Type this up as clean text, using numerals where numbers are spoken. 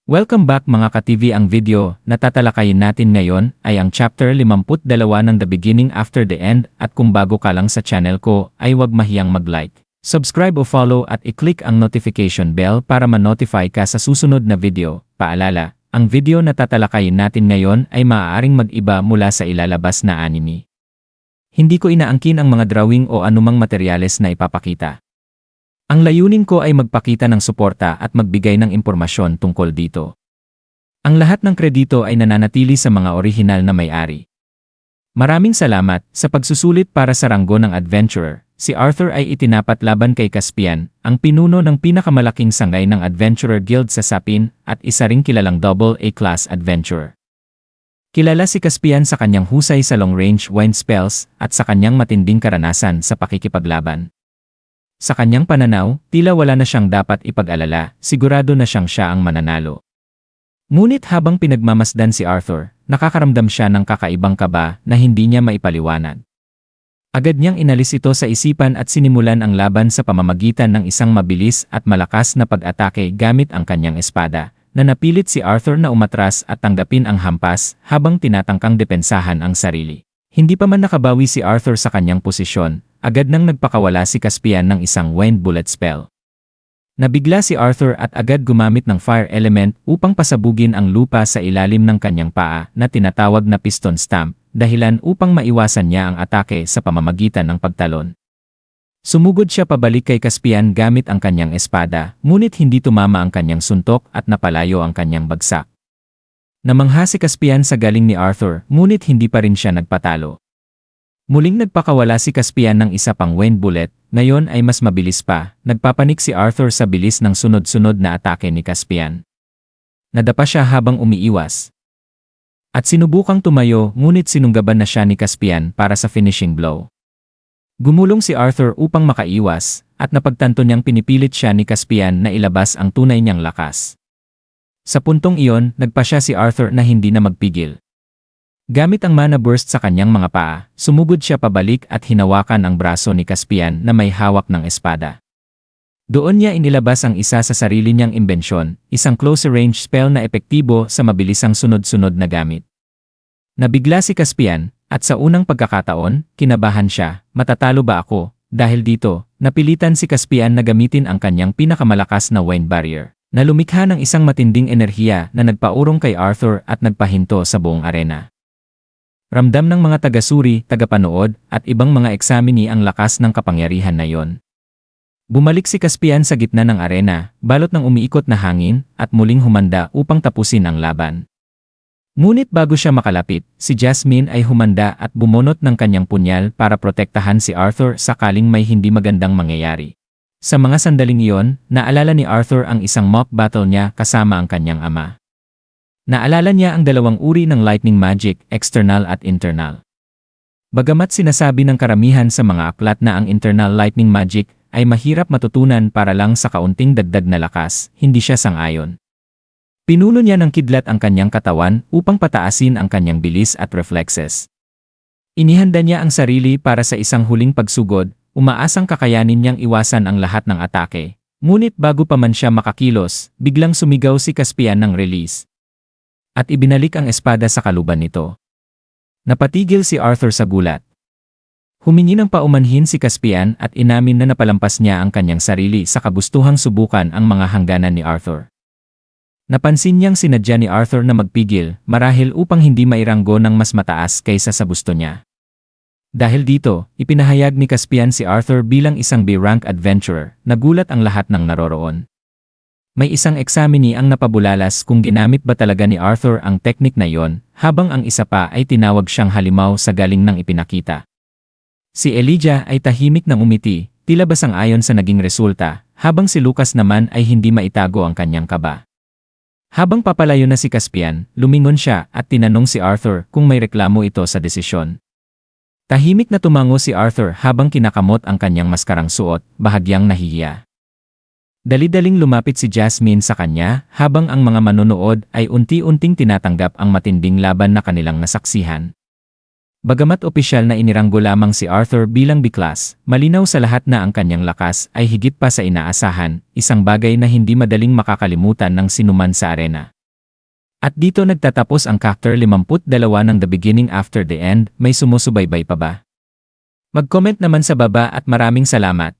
Welcome back mga ka-TV. Ang video na tatalakayin natin ngayon ay ang chapter 52 ng The Beginning After the End, at kung bago ka lang sa channel ko ay huwag mahiyang mag-like, subscribe o follow at i-click ang notification bell para ma-notify ka sa susunod na video. Paalala, ang video na tatalakayin natin ngayon ay maaaring mag-iba mula sa ilalabas na anime. Hindi ko inaangkin ang mga drawing o anumang materyales na ipapakita. Ang layunin ko ay magpakita ng suporta at magbigay ng impormasyon tungkol dito. Ang lahat ng kredito ay nananatili sa mga orihinal na may-ari. Maraming salamat sa pagsusulit para sa ranggo ng adventurer. Si Arthur ay itinapat laban kay Caspian, ang pinuno ng pinakamalaking sangay ng Adventurer Guild sa Sapin at isa ring kilalang AA class adventurer. Kilala si Caspian sa kanyang husay sa long-range wind spells at sa kanyang matinding karanasan sa pakikipaglaban. Sa kanyang pananaw, tila wala na siyang dapat ipag-alala, sigurado na siya ang mananalo. Ngunit habang pinagmamasdan si Arthur, nakakaramdam siya ng kakaibang kaba na hindi niya maipaliwanag. Agad niyang inalis ito sa isipan at sinimulan ang laban sa pamamagitan ng isang mabilis at malakas na pag-atake gamit ang kanyang espada, na napilit si Arthur na umatras at tanggapin ang hampas habang tinatangkang depensahan ang sarili. Hindi pa man nakabawi si Arthur sa kanyang posisyon, agad nang nagpakawala si Caspian ng isang wind bullet spell. Nabigla si Arthur at agad gumamit ng fire element upang pasabugin ang lupa sa ilalim ng kanyang paa na tinatawag na piston stamp, dahilan upang maiwasan niya ang atake sa pamamagitan ng pagtalon. Sumugod siya pabalik kay Caspian gamit ang kanyang espada, ngunit hindi tumama ang kanyang suntok at napalayo ang kanyang bagsak. Namangha si Caspian sa galing ni Arthur, ngunit hindi pa rin siya nagpatalo. Muling nagpakawala si Caspian ng isa pang wind bullet, ngayon ay mas mabilis pa, nagpapanik si Arthur sa bilis ng sunod-sunod na atake ni Caspian. Nadapa siya habang umiiwas. At sinubukang tumayo, ngunit sinunggaban na siya ni Caspian para sa finishing blow. Gumulong si Arthur upang makaiwas, at napagtanto niyang pinipilit siya ni Caspian na ilabas ang tunay niyang lakas. Sa puntong iyon, nagpasya si Arthur na hindi na magpigil. Gamit ang mana burst sa kanyang mga paa, sumugod siya pabalik at hinawakan ang braso ni Caspian na may hawak ng espada. Doon niya inilabas ang isa sa sarili niyang imbensyon, isang close range spell na epektibo sa mabilisang sunod-sunod na gamit. Nabigla si Caspian, at sa unang pagkakataon, kinabahan siya, matatalo ba ako? Dahil dito, napilitan si Caspian na gamitin ang kanyang pinakamalakas na wind barrier, na lumikha ng isang matinding enerhiya na nagpaurong kay Arthur at nagpahinto sa buong arena. Ramdam ng mga taga-suri, tagapanood, at ibang mga examini ang lakas ng kapangyarihan na yon. Bumalik si Caspian sa gitna ng arena, balot ng umiikot na hangin, at muling humanda upang tapusin ang laban. Ngunit bago siya makalapit, si Jasmine ay humanda at bumunot ng kanyang punyal para protektahan si Arthur sakaling may hindi magandang mangyayari. Sa mga sandaling iyon, naalala ni Arthur ang isang mock battle niya kasama ang kanyang ama. Naalala niya ang dalawang uri ng lightning magic, external at internal. Bagamat sinasabi ng karamihan sa mga aklat na ang internal lightning magic ay mahirap matutunan para lang sa kaunting dagdag na lakas, hindi siya sang-ayon. Pinuno niya ng kidlat ang kanyang katawan upang pataasin ang kanyang bilis at reflexes. Inihanda niya ang sarili para sa isang huling pagsugod, umaasang kakayanin niyang iwasan ang lahat ng atake. Ngunit bago pa man siya makakilos, biglang sumigaw si Caspian ng release. At ibinalik ang espada sa kaluban nito. Napatigil si Arthur sa gulat. Humingi ng paumanhin si Caspian at inamin na napalampas niya ang kanyang sarili sa kagustuhang subukan ang mga hangganan ni Arthur. Napansin niyang sinadya ni Arthur na magpigil, marahil upang hindi mairanggo ng mas mataas kaysa sa gusto niya. Dahil dito, ipinahayag ni Caspian si Arthur bilang isang B-rank adventurer, nagulat ang lahat ng naroroon. May isang examini ang napabulalas kung ginamit ba talaga ni Arthur ang teknik na yon, habang ang isa pa ay tinawag siyang halimaw sa galing ng ipinakita. Si Elijah ay tahimik nang umiti, tila ba sang-ayon sa naging resulta, habang si Lucas naman ay hindi maitago ang kanyang kaba. Habang papalayo na si Caspian, lumingon siya at tinanong si Arthur kung may reklamo ito sa desisyon. Tahimik na tumango si Arthur habang kinakamot ang kanyang maskarang suot, bahagyang nahihiya. Dali-daling lumapit si Jasmine sa kanya habang ang mga manonood ay unti-unting tinatanggap ang matinding laban na kanilang nasaksihan. Bagamat opisyal na iniranggo lamang si Arthur bilang B-class, malinaw sa lahat na ang kanyang lakas ay higit pa sa inaasahan, isang bagay na hindi madaling makakalimutan ng sinuman sa arena. At dito nagtatapos ang chapter 52 ng The Beginning After the End. May sumusubaybay pa ba? Mag-comment naman sa baba at maraming salamat.